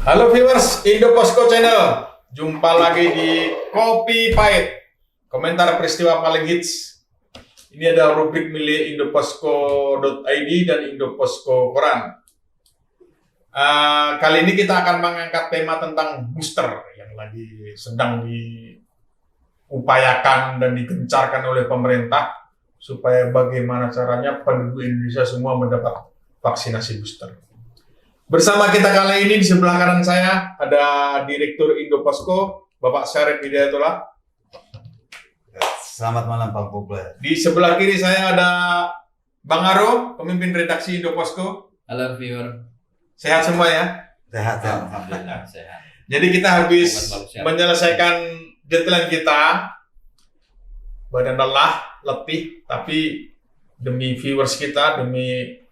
Halo viewers Indo Posko Channel, jumpa lagi di Kopi Pahit, komentar peristiwa paling hits. Ini ada rubrik milik indoposko.id dan Indoposko Koran. Kali ini kita akan mengangkat tema tentang booster yang lagi sedang diupayakan dan digencarkan oleh pemerintah supaya bagaimana caranya penduduk Indonesia semua mendapat vaksinasi booster. Bersama kita kali ini di sebelah kanan saya ada Direktur Indoposko, Bapak Syarif Hidayatullah. Selamat malam Pak Popler. Di sebelah kiri saya ada Bang Aro, pemimpin redaksi Indoposko. Halo viewer. Sehat semua ya? Sehat ya. Alhamdulillah sehat. Jadi kita habis menyelesaikan deadline kita, badan lelah, letih, tapi demi viewers kita, demi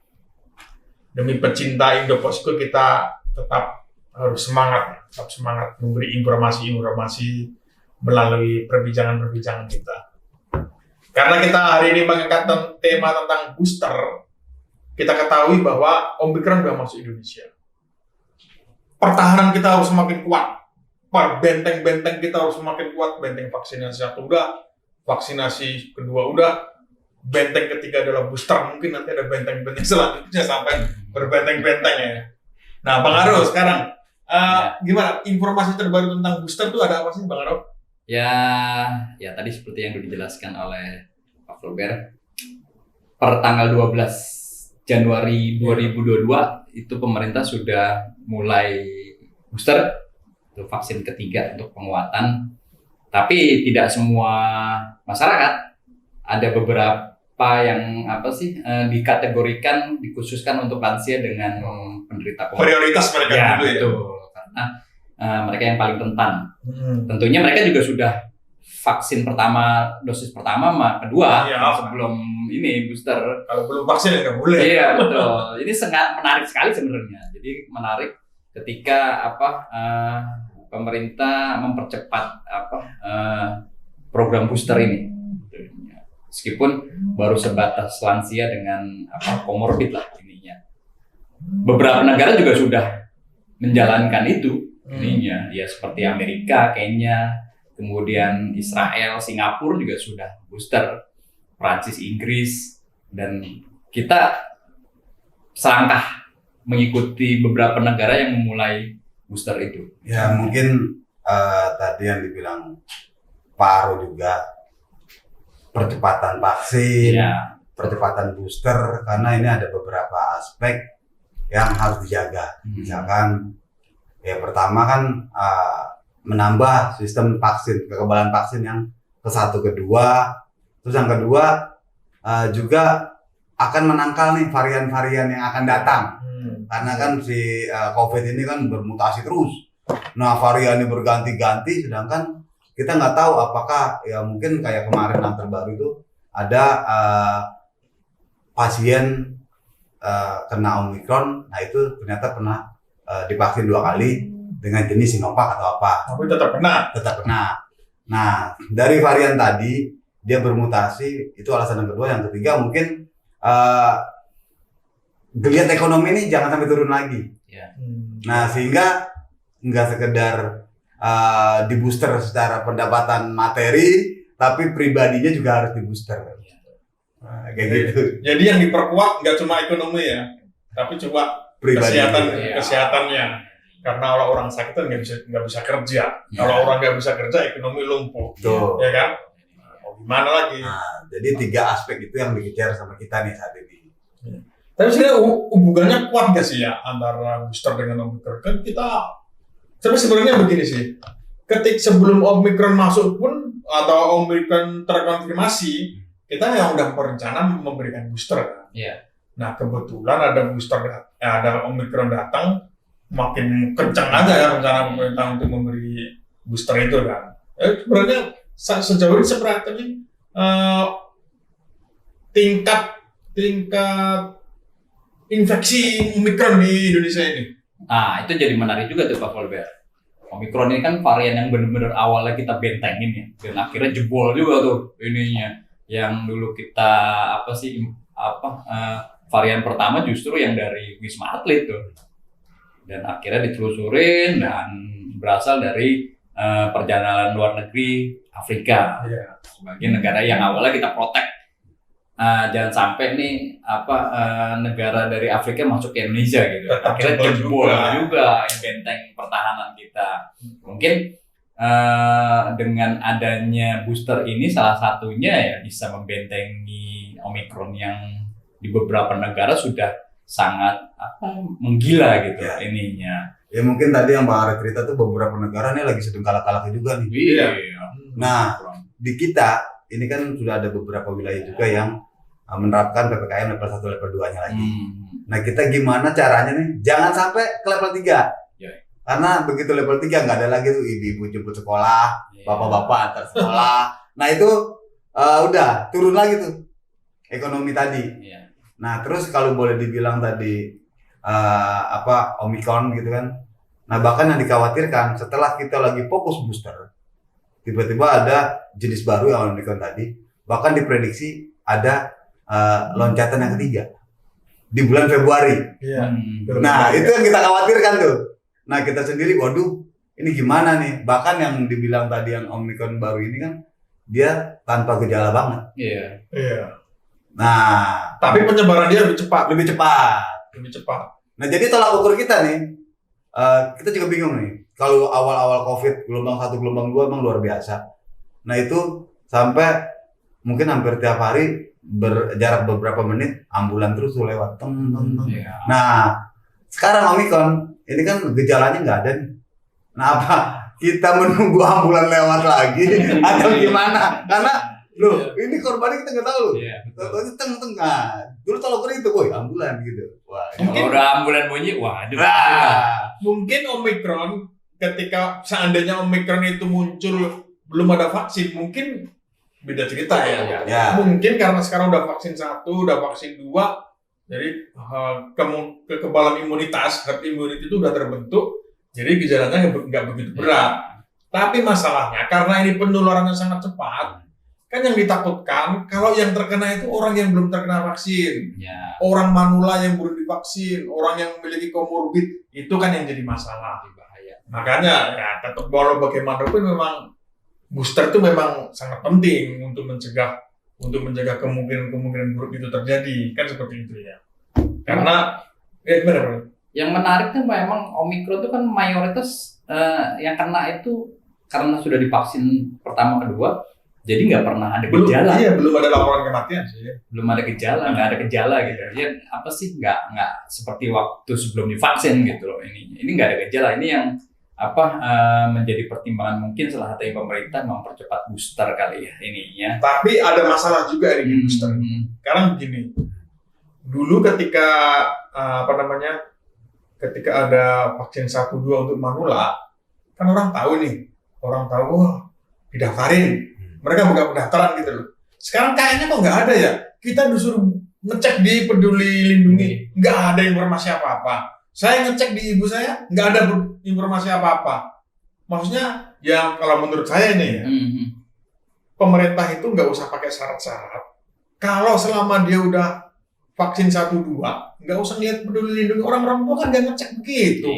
pecinta Indoposko kita tetap harus semangat memberi informasi melalui perbincangan kita. Karena kita hari ini mengangkat tema tentang booster, kita ketahui bahwa Omikron sudah masuk Indonesia. Pertahanan kita harus semakin kuat, benteng-benteng kita harus semakin kuat, benteng vaksinasi satu udah, vaksinasi kedua udah, benteng ketiga adalah booster, mungkin nanti ada benteng-benteng selanjutnya sampai berbenteng-benteng ya. Nah, Bang Aro sekarang gimana informasi terbaru tentang booster itu ada apa sih, Bang Aro? Ya tadi seperti yang sudah dijelaskan oleh Pak Flobert, per tanggal 12 Januari 2022 itu pemerintah sudah mulai booster untuk vaksin ketiga untuk penguatan. Tapi tidak semua masyarakat, ada beberapa yang dikategorikan dikhususkan untuk lansia dengan penderita COVID. Prioritas mereka ya, dulu ya. Betul. Karena mereka yang paling rentan. Tentunya mereka juga sudah vaksin pertama, dosis pertama sama kedua sebelum ini booster. Kalau belum vaksin ya nggak boleh. Iya betul. Ini sangat menarik sekali sebenarnya. Jadi menarik ketika pemerintah mempercepat program booster ini. Meskipun baru sebatas lansia dengan komorbid lah ininya. Beberapa negara juga sudah menjalankan itu ininya, ya seperti Amerika, Kenya, kemudian Israel, Singapura juga sudah booster, Prancis, Inggris, dan kita selangkah mengikuti beberapa negara yang memulai booster itu. Ya mungkin tadi yang dibilang Pak Aro juga, percepatan vaksin, percepatan booster, karena ini ada beberapa aspek yang harus dijaga. Misalkan, ya pertama kan menambah sistem vaksin, kekebalan vaksin yang ke-1, kedua, terus yang kedua juga akan menangkal nih varian-varian yang akan datang, karena kan si COVID ini kan bermutasi terus. Nah variannya berganti-ganti, sedangkan kita nggak tahu apakah ya mungkin kayak kemarin yang terbaru itu ada pasien kena Omikron, nah itu ternyata pernah divaksin 2 kali dengan jenis Sinovac atau apa. Tapi tetap kena. Nah dari varian tadi dia bermutasi, itu alasan yang kedua. Yang ketiga mungkin geliat ekonomi ini jangan sampai turun lagi. Nah sehingga nggak sekedar di booster secara pendapatan materi, tapi pribadinya juga harus di booster. Nah, kayak gitu. Jadi yang diperkuat nggak cuma ekonomi ya, tapi coba kesehatannya. Karena orang sakit kan nggak bisa kerja. Kalau orang nggak bisa kerja, ekonomi lumpuh. Tuh. Ya kan? Gimana lagi? Nah, jadi 3 aspek itu yang dikejar sama kita nih saat ini. Tapi sebenarnya hubungannya kuat nggak sih ya antara booster dengan Omikron? Kan tapi sebenarnya begini sih, sebelum Omikron masuk pun atau Omikron terkonfirmasi, kita yang udah berencana memberikan booster. Iya. Nah kebetulan ada Omikron datang, makin kencang aja ya rencana pemerintah untuk memberi booster itu kan. Sebenarnya sejauh ini seperti tingkat infeksi Omikron di Indonesia ini. Nah, itu jadi menarik juga tuh Pak Flobert. Omikron ini kan varian yang benar-benar awalnya kita bentengin ya, dan akhirnya jebol juga tuh ininya. Yang dulu kita varian pertama justru yang dari Wisma Atlet tuh. dan akhirnya ditelusurin dan berasal dari perjalanan luar negeri Afrika sebagai negara yang awalnya kita protek. Jangan sampai nih negara dari Afrika masuk ke Indonesia gitu. Akhirnya jebol juga benteng pertahanan kita. Mungkin dengan adanya booster ini salah satunya ya bisa membentengi Omicron yang di beberapa negara sudah sangat menggila gitu ininya. Ya mungkin tadi yang Bang Arif cerita tuh beberapa negara nih lagi sedang kalah-kalahnya juga nih. Iya. Nah, di kita ini kan sudah ada beberapa wilayah juga yang menerapkan PPKM level 1 level 2-nya lagi. Nah, kita gimana caranya nih? Jangan sampai ke level 3. Karena begitu level 3 nggak ada lagi tuh ibu-ibu jemput sekolah, bapak-bapak antar sekolah. Nah, itu udah turun lagi tuh ekonomi tadi. Nah, terus kalau boleh dibilang tadi Omicron gitu kan. Nah, bahkan yang dikhawatirkan setelah kita lagi fokus booster, tiba-tiba ada jenis baru yang Omicron tadi, bahkan diprediksi ada loncatan yang ketiga di bulan Februari. Nah, itu yang kita khawatirkan tuh. Nah, kita sendiri, waduh, ini gimana nih? Bahkan yang dibilang tadi yang Omicron baru ini kan dia tanpa gejala banget. Iya. Nah, tapi penyebaran dia lebih cepat. Nah, jadi tolak ukur kita nih, kita juga bingung nih. Kalau awal-awal COVID, gelombang 1, gelombang 2 emang luar biasa. Nah, itu sampai mungkin hampir tiap hari berjarak beberapa menit, ambulan terus tuh lewat. Nah, sekarang Omicron, ini kan gejalanya nggak ada nih. Nah, apa? Kita menunggu ambulan lewat lagi atau gimana? Karena ini korbannya kita nggak tahu. Contohnya tengah. Dulu kalau itu, boy, ambulan gitu. Wah, kalau udah ambulan bunyi, waduh. Mungkin Omicron ketika seandainya Omicron itu muncul belum ada vaksin, mungkin beda cerita ya. Mungkin karena sekarang udah vaksin 1, udah vaksin 2, jadi kekebalan imunitas, herd immunity itu udah terbentuk, jadi gejalanya nggak begitu berat. Tapi masalahnya karena ini penularannya sangat cepat. Kan yang ditakutkan kalau yang terkena itu orang yang belum terkena vaksin, orang manula yang belum divaksin, orang yang memiliki komorbid, itu kan yang jadi masalah, bahaya. Makanya ya tetap walau bagaimanapun memang booster itu memang sangat penting untuk mencegah kemungkinan buruk itu terjadi, kan seperti itu ya. Karena gimana? Yang menarik tuh memang Omicron itu kan mayoritas yang kena itu karena sudah divaksin pertama kedua. Jadi nggak pernah ada gejala. Belum ada laporan kematian sih. Belum ada gejala, nggak ada gejala gitu. Ya apa sih nggak seperti waktu sebelum divaksin gitu loh. Ini nggak ada gejala. Ini yang menjadi pertimbangan mungkin salah satu pemerintah mempercepat booster kali ya ininya. Tapi ada masalah juga di booster. Sekarang begini. Dulu ketika ketika ada vaksin 1, 2 untuk manula, kan orang tahu didaftarin. Mereka buka pendaftaran gitu loh. Sekarang kayaknya kok nggak ada ya. Kita disuruh ngecek di Peduli Lindungi, nggak ada informasi apa-apa. Saya ngecek di ibu saya, nggak ada informasi apa-apa. Maksudnya, ya kalau menurut saya nih ya, pemerintah itu nggak usah pakai syarat-syarat. Kalau selama dia udah vaksin 1, 2, nggak usah lihat Peduli Lindungi. Orang-orang tua kan nggak ngecek begitu.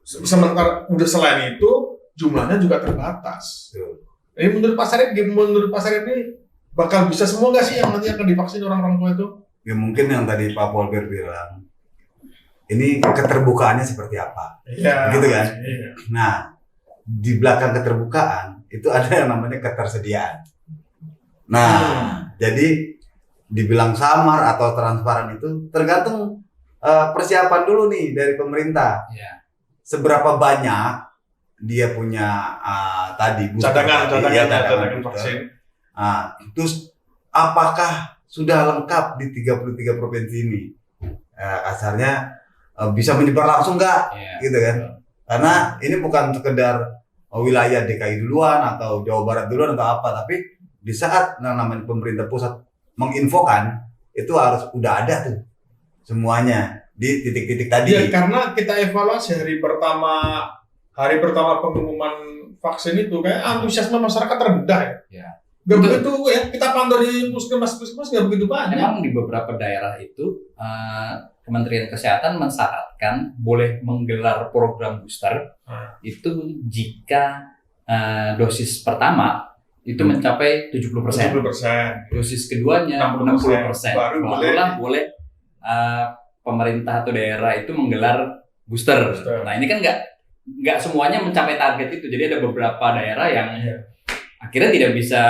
Sementara udah selain itu, jumlahnya juga terbatas. Ini menurut Pak Sarip ini bakal bisa semua nggak sih yang nanti akan divaksin orang-orang tua itu? Ya mungkin yang tadi Pak Polger bilang, ini keterbukaannya seperti apa, gitu kan? Iya. Nah, di belakang keterbukaan itu ada yang namanya ketersediaan. Nah, jadi dibilang samar atau transparan itu tergantung persiapan dulu nih dari pemerintah. Seberapa banyak dia punya cadangan vaksin. Terus apakah sudah lengkap di 33 provinsi ini? Kasarnya bisa menyebar langsung nggak? Gitu kan? Karena ini bukan sekedar wilayah DKI duluan atau Jawa Barat duluan atau apa, tapi di saat namanya pemerintah pusat menginfokan itu harus udah ada tuh semuanya di titik-titik tadi. Ya, karena kita evaluasi hari pertama pengumuman vaksin itu kayak antusiasme masyarakat rendah ya. Gak begitu ya, kita pantau di puskesmas nggak begitu banyak. Memang di beberapa daerah itu Kementerian Kesehatan mensyaratkan boleh menggelar program booster itu jika dosis pertama itu mencapai 70%. 70%. Dosis keduanya 60%. Barulah boleh pemerintah atau daerah itu menggelar booster. Nah ini kan nggak semuanya mencapai target itu. Jadi ada beberapa daerah yang akhirnya tidak bisa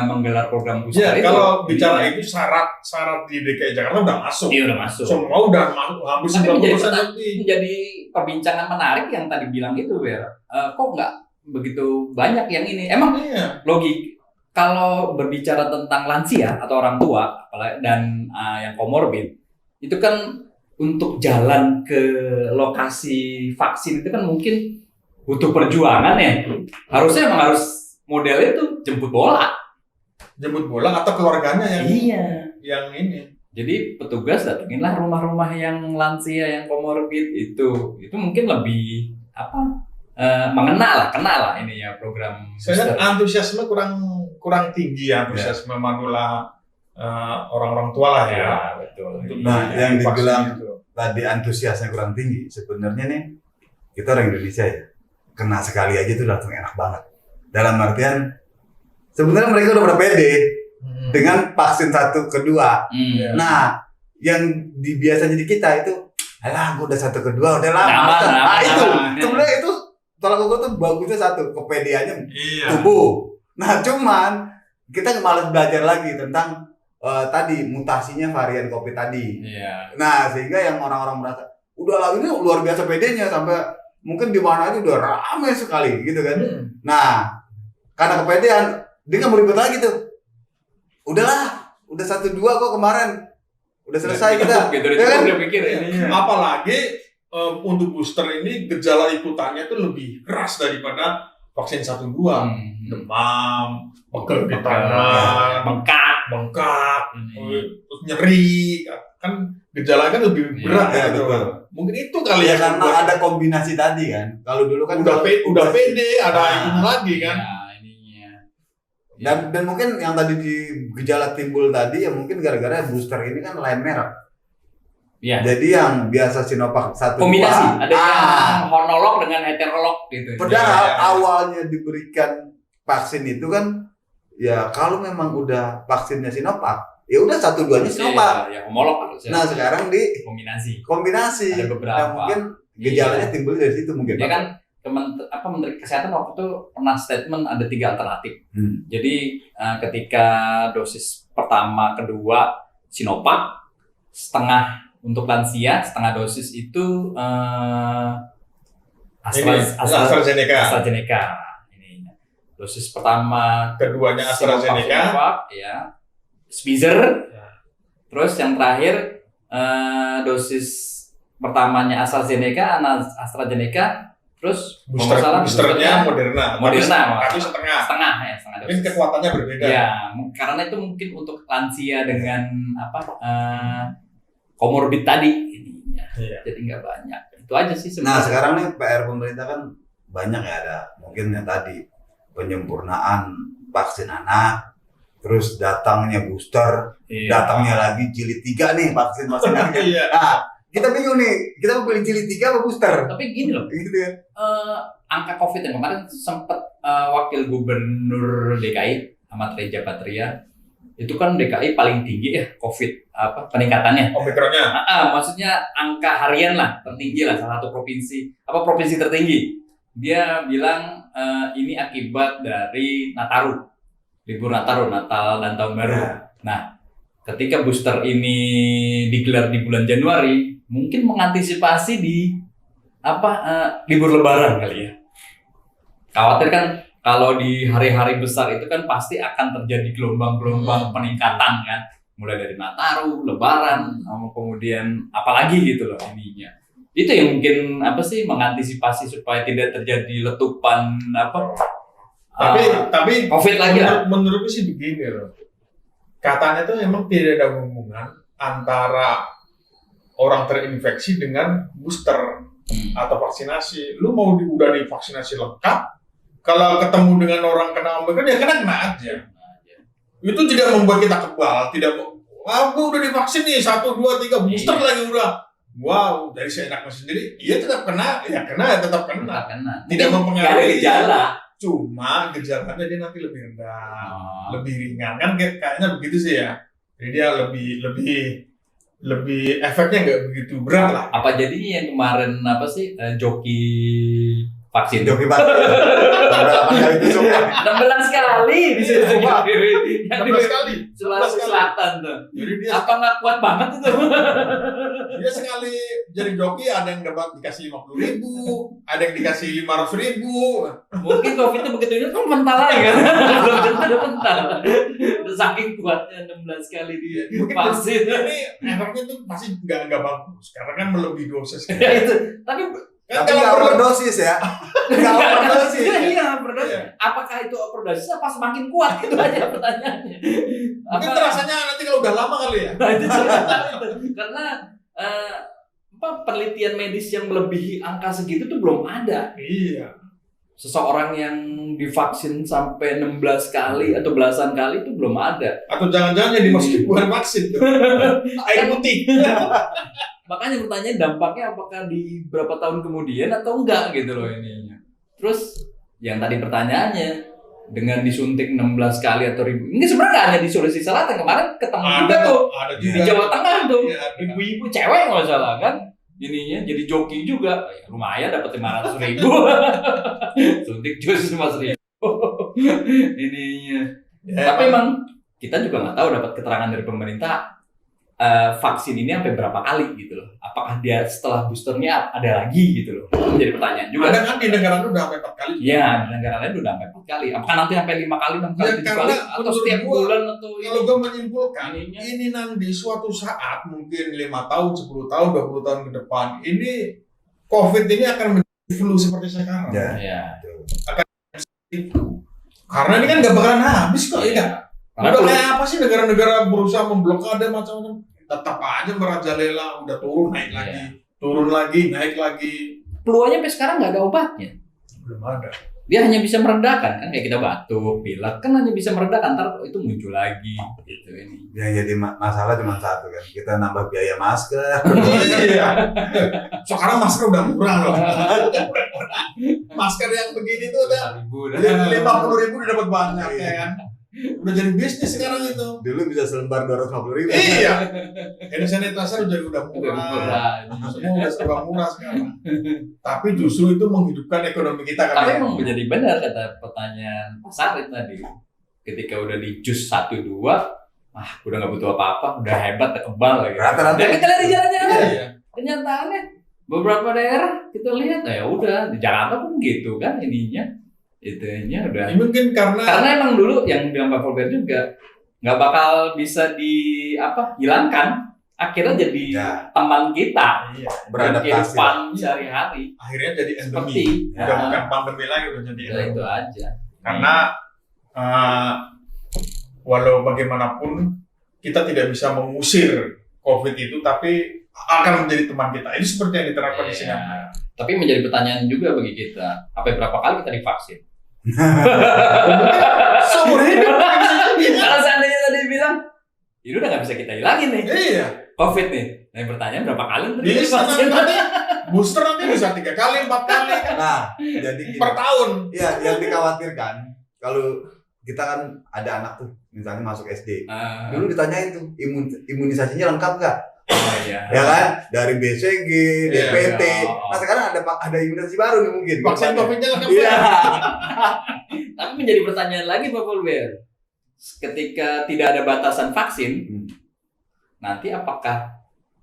menggelar program booster itu. Kalau bicara itu syarat di DKI Jakarta udah masuk. Iya udah masuk. Semua udah masuk hampir 90% lebih. Menjadi perbincangan menarik yang tadi bilang itu, Ber. Kok nggak begitu banyak yang ini? Emang logik kalau berbicara tentang lansia atau orang tua dan yang komorbid itu kan untuk jalan ke lokasi vaksin itu kan mungkin butuh perjuangan ya. Harusnya emang harus model itu jemput bola Atau keluarganya yang ini. Jadi petugas datanginlah rumah-rumah yang lansia yang komorbid itu mungkin lebih kena lah ini ya program. Saya antusiasme kurang tinggi ya, antusiasme manula orang-orang tua lah ya. Betul. Nah, yang dibilang tadi antusiasnya kurang tinggi, sebenarnya nih kita orang Indonesia ya, kena sekali aja tuh langsung enak banget. Dalam artian sebenarnya mereka udah pada pede dengan vaksin 1, 2. Nah, yang biasanya di kita itu, alah gue udah 1, 2 udah lama. Itu sebenarnya itu tolak ukur tuh bagusnya 1 kepedeannya tubuh. Nah, cuman kita malas belajar lagi tentang tadi mutasinya varian COVID tadi. Nah, sehingga yang orang-orang merasa udahlah ini luar biasa pedenya sampai mungkin di mana aja udah ramai sekali gitu kan. Nah, karena kepedean dia nggak mau ribet lagi tuh. Udahlah, udah 1, 2 kok kemarin udah selesai kita. Gitu, kan? Apalagi untuk booster ini gejala ikutannya tuh lebih keras daripada vaksin 1, 2. Demam, pegel di tangan, bengkak, terus nyeri, kan gejala kan lebih berat ya gitu. Mungkin itu kali ya karena ada kombinasi tadi kan. Kalau dulu kan udah pede, ada ini lagi kan. Dan mungkin yang tadi di gejala timbul tadi ya mungkin gara-gara booster ini kan lain merek. Jadi yang biasa Sinovac 1, 2 kombinasi, ada yang honolog dengan heterolog gitu. Padahal awalnya diberikan vaksin itu kan ya kalau memang udah vaksinnya Sinovac, ya udah 1, 2-nya Sinovac. Ya homolog harusnya. Nah, sekarang di kombinasi. Ada beberapa. Nah, mungkin gejalanya timbul dari situ mungkin. Ya kan Menteri Kesehatan waktu itu pernah statement ada 3 alternatif. Jadi ketika dosis pertama, kedua Sinovac, setengah untuk lansia, setengah dosis itu AstraZeneca. Ini dosis pertama, keduanya AstraZeneca, Pfizer. Terus yang terakhir dosis pertamanya AstraZeneca, terus boosternya Moderna. Tapi setengah dosis. Ini kekuatannya berbeda. Ya, karena itu mungkin untuk lansia dengan komorbid tadi ininya. Jadi nggak banyak. Itu aja sih sebenarnya. Nah, sekarang nih PR pemerintah kan banyak ya, ada mungkin yang tadi penyempurnaan vaksin anak, terus datangnya booster, datangnya lagi jilid 3 nih vaksin anak. Nah, kita bingung nih, kita mau pilih jilid 3 apa booster? Tapi gini loh, gitu ya. Angka COVID yang kemarin sempat Wakil Gubernur DKI Ahmad Reza Patria itu kan DKI paling tinggi ya COVID peningkatannya. Omikronnya. Maksudnya angka harian lah tertinggi lah, salah satu provinsi tertinggi. Dia bilang ini akibat dari Nataru, libur Natal dan Tahun Baru. Nah, ketika booster ini digelar di bulan Januari, mungkin mengantisipasi di libur Lebaran kali ya. Khawatir kan kalau di hari-hari besar itu kan pasti akan terjadi gelombang-gelombang peningkatan kan, mulai dari Nataru, Lebaran, kemudian apalagi gitu loh ininya. Itu yang mungkin mengantisipasi supaya tidak terjadi letupan tapi COVID lagi lah. Menurutku sih begini loh. Katanya tuh memang tidak ada hubungan antara orang terinfeksi dengan booster atau vaksinasi. Lu mau udah divaksinasi lengkap, kalau ketemu dengan orang kena Omikron ya kena aja. Itu tidak membuat kita kebal, tidak Aku udah divaksin nih 1, 2, 3 booster lagi udah. Wow, dari seenaknya sendiri, dia tetap kena, ya tetap kena. Tidak mempengaruhi gejala. Cuma gejalanya dia nanti lebih rendah, lebih ringan kan kayaknya begitu sih ya. Jadi dia lebih efeknya nggak begitu berat lah. Apa jadinya yang kemarin joki vaksin? Joki vaksin. Berapa kali itu 16 kali bisa 16 kali. Sulawesi Selatan tuh. Jadi dia Apa nggak kuat banget itu? Dia sekali jadi joki ada yang dapat dikasih 50.000, ada yang dikasih 500.000. Mungkin COVID itu begitu ini kan mental aja kan? Udah mental. Udah saking kuatnya 16 kali di vaksin. Ini efeknya tuh pasti nggak bagus karena kan melebihi dosis. Ya itu. Tapi nggak overdosis ya. Nggak overdosis. Iya, overdosis. Apakah itu overdosis apa semakin kuat? Itu aja pertanyaannya. Mungkin terasanya nanti kalau udah lama kali ya. Nah, itu karena penelitian medis yang melebihi angka segitu tuh belum ada. Iya. Seseorang yang divaksin sampai 16 kali atau belasan kali itu belum ada. Atau jangan-jangan yang dimasukin bukan vaksin tuh. Air putih. Makanya pertanyaan dampaknya apakah di berapa tahun kemudian atau enggak gitu loh ininya. Terus yang tadi pertanyaannya dengan disuntik 16 kali atau ribu. Ini sebenarnya nggak hanya di Sulawesi Selatan, kemarin ketemu juga tuh di Jawa Tengah tuh. Ibu-ibu cewek nggak salah kan. Ininya jadi joki juga. Ya, lumayan dapat 500.000. Suntik jus 5.000. Ininya. Tapi emang kita juga nggak tahu dapat keterangan dari pemerintah vaksin ini sampai berapa kali gitu loh. Apakah dia setelah boosternya ada lagi gitu loh. Itu jadi pertanyaan juga. Ada kan di negara itu udah sampai 4 kali. Iya, di negara lain udah sampai 4 kali. Apakah nanti sampai 5 kali, 6 kali, 7 kali atau setiap bulan atau kalau gue menyimpulkan ini nanti suatu saat mungkin 5 tahun, 10 tahun, 20 tahun ke depan ini COVID ini akan menjadi flu seperti sekarang. Ya. Akan itu. Karena ini kan gak bakalan habis kok ya. Udah kayak apa sih negara-negara berusaha memblokade macam-macam, tetap aja merajalela, udah turun naik lagi, turun lagi naik lagi. Flu-nya sampai sekarang nggak ada obatnya. Belum ada. Dia hanya bisa meredakan kan, kayak kita batuk, pilek kan hanya bisa meredakan, ntar itu muncul lagi gitu ini. Yang jadi masalah cuma satu kan, kita nambah biaya masker. Iya. Sekarang masker udah murah loh. Masker yang begini tuh udah 50.000 udah dapat banyak ya kan. Udah jadi bisnis sekarang itu. Dulu bisa selembar 250.000. Iya. Hand sanitizer udah murah. Semua udah serba murah sekarang. Tapi justru itu menghidupkan ekonomi kita kan. Tapi emang menjadi benar kata pertanyaan Pak Sarit tadi. Ketika udah di jus 1-2, udah nggak butuh apa-apa, udah hebat, udah kebal gitu. Rata-rata. Dan kita lihat di jalan-jalan. Iya. Kenyataannya beberapa daerah kita lihat ya udah di Jakarta pun gitu kan ininya. Itunya udah. Ya, mungkin karena emang dulu yang bilang Pak Fulber juga nggak bakal bisa hilangkan. Akhirnya jadi teman kita. Iya. Beradaptasi. Kehidupan sehari-hari. Akhirnya jadi Seperti endemi. Udah bukan pandemi lagi, udah jadi ya, endemi. itu aja. Karena walau bagaimanapun kita tidak bisa mengusir COVID itu, tapi akan menjadi teman kita. Ini seperti yang diterapkan di Singapura. Tapi menjadi pertanyaan juga bagi kita, sampai berapa kali kita divaksin? Seumur hidup. Kalau seandainya tadi bilang, ini udah nggak bisa kita hilangin nih, Iya. COVID nih. Nah, pertanyaan berapa kali Jadi divaksin? nanti booster nanti bisa 3 kali, 4 kali Nah, jadi gini. per tahun. Iya, yang dikhawatirkan kalau kita kan ada anak tuh, misalnya masuk SD. Dulu ditanyain tuh, imunisasinya lengkap nggak? Iya. Ya kan? Dari BCG, DPT. Iya. Nah sekarang ada imunisasi baru nih mungkin. Vaksin COVID-nya lengkap. Iya. Tapi menjadi pertanyaan lagi Pak Fulber, ketika tidak ada batasan vaksin, nanti apakah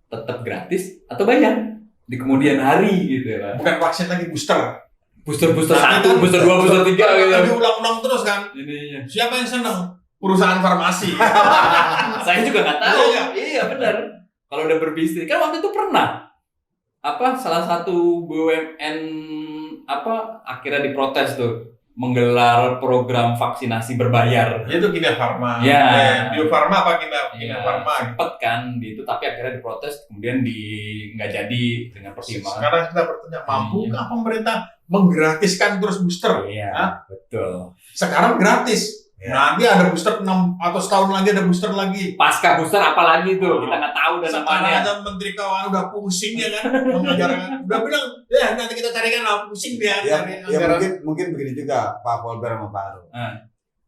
tetap gratis atau bayar di kemudian hari gitu ya? Bukan vaksin lagi, booster. Booster Nah, 1, kan booster 2, booster 3 gitu. Diulang-ulang terus kan. Ininya. Siapa yang senang? Perusahaan farmasi. Saya juga nggak tahu. Iya. Iya benar. Kalau udah berbisnis kan waktu itu pernah salah satu BUMN akhirnya diprotes tuh menggelar program vaksinasi berbayar. Itu Kimia Farma. Ya. Bio Farma apa Kimia Farma? Sempet kan di itu, tapi akhirnya diprotes, kemudian nggak jadi dengan pertimbangan. Sekarang kita bertanya, mampukah pemerintah menggratiskan terus booster? Iya, Hah? betul. Sekarang gratis. Ya. Nanti ada booster 6 atau setahun lagi ada booster lagi. Pasca booster apalagi tuh kita nggak tahu dan Sekarang namanya. aja Menteri Keuangan udah pusing ya kan mengajarkan. Udah bilang, ya nanti kita carikan lah, pusing dia Ya, cari ya anggaran. mungkin begini juga Pak Polber sama Pak Aru.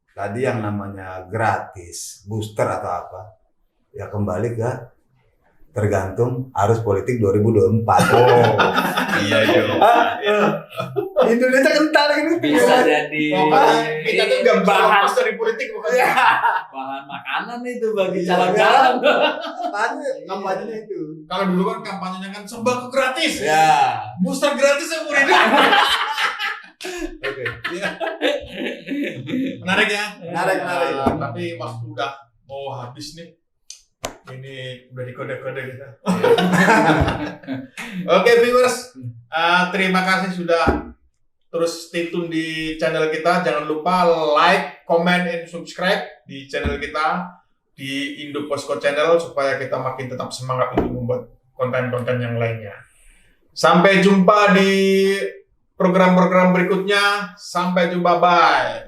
Tadi yang namanya gratis, booster atau apa, ya kembali ke tergantung arus politik 2024. Iya juga. Indonesia kental ini. Bisa jadi Pokoknya kita tuh gak bisa bahan lepas dari politik pokoknya. bahan makanan itu bagi Iya. calon-calon. Kampanyenya itu. Kalau dulu kan kampanyenya kan sembako gratis. Ya. Booster gratis seumur hidup. Oke. Iya. Menarik ya. Menarik. Tapi waktu udah mau habis nih. Ini udah dikode-kode kita. Oke viewers, terima kasih sudah terus stay tune di channel kita. Jangan lupa like, comment, and subscribe di channel kita di Indo Posko Channel supaya kita makin tetap semangat untuk membuat konten-konten yang lainnya. Sampai jumpa di program-program berikutnya. Sampai jumpa, bye.